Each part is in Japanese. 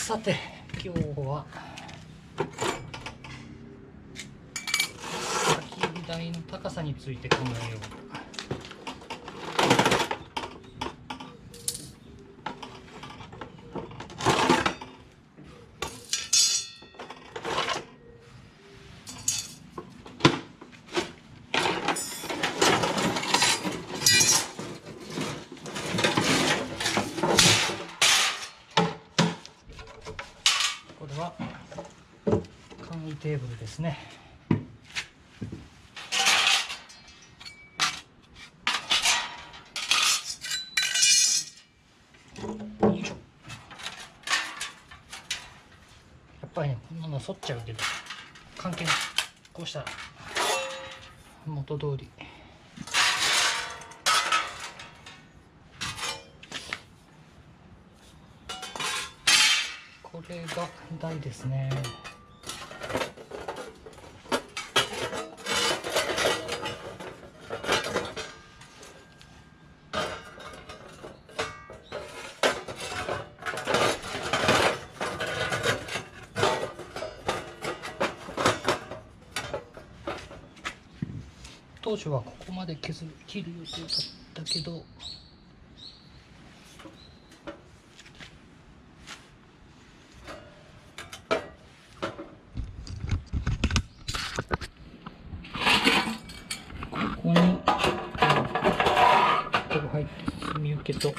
さて今日は焚き火台の高さについて考えよう。これは簡易テーブルですね。よいしょ。やっぱりね、こんなの反っちゃうけど関係ない。こうしたら元通り。これが台ですね。当初はここまで切る予定だったけど、ここにここ入って墨受けと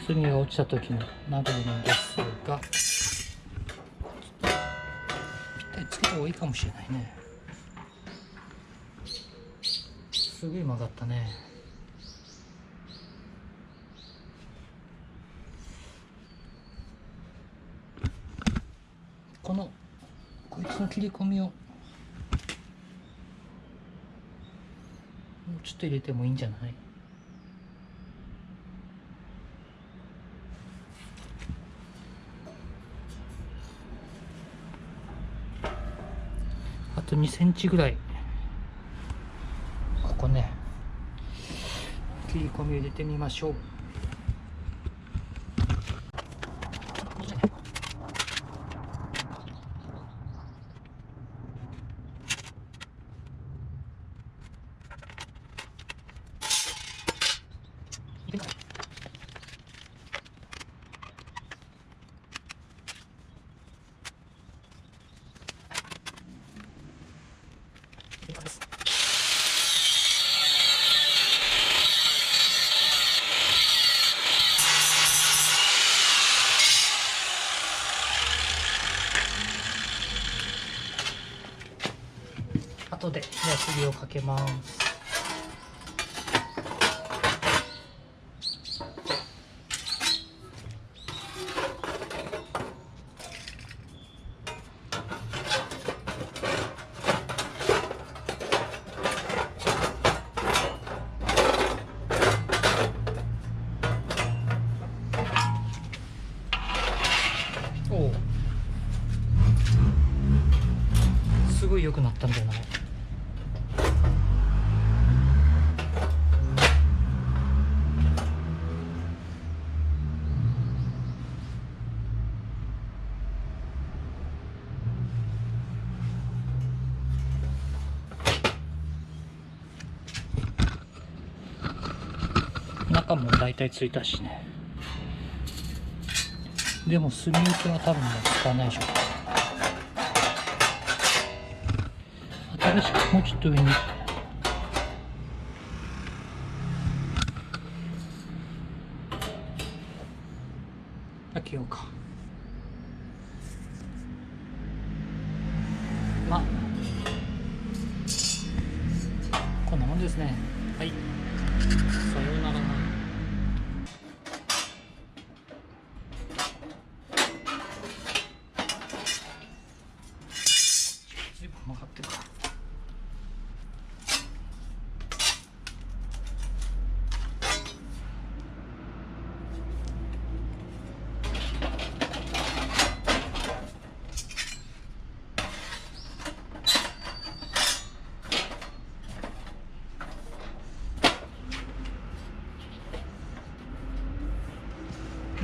墨が落ちた時のなるんですが、ぴったりつけた方がいいかもしれないね。すごい曲がったね。こいつの切り込みをもうちょっと入れてもいいんじゃない？あと2センチぐらい、ここね、切り込みを入れてみましょう。後でヤスリをかけます。おお、すごい良くなったんじゃない？中もだいたいついたしね。でも墨受けは多分もう使わないでしょ。新しくもうちょっと上に開けようか。まあこんなもんですね。はい、さようなら。随分曲がってるか。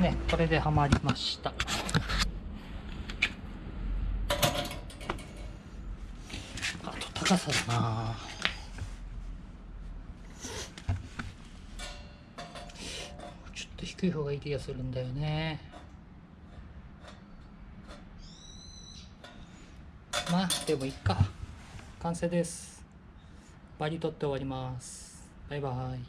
ね、これではまりました。あと高さだな。ちょっと低い方がいい気がするんだよね。まあでもいいか。完成です。バリ取って終わります。バイバイ。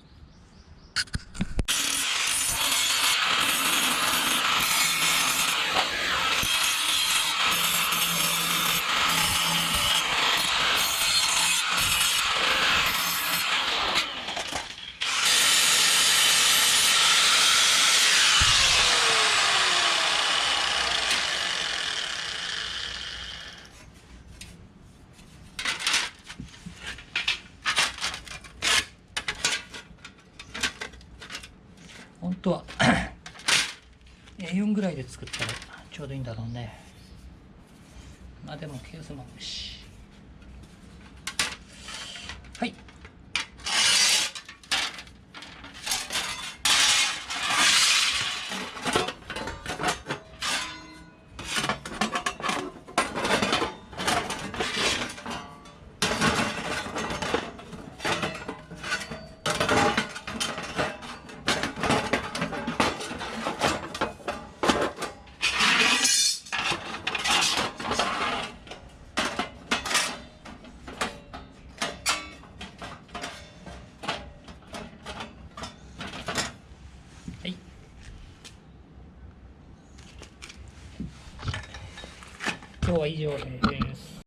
本当はA4 ぐらいで作ったらちょうどいいんだろうね。まあでもケースもあるし。はい。はい。今日は以上です。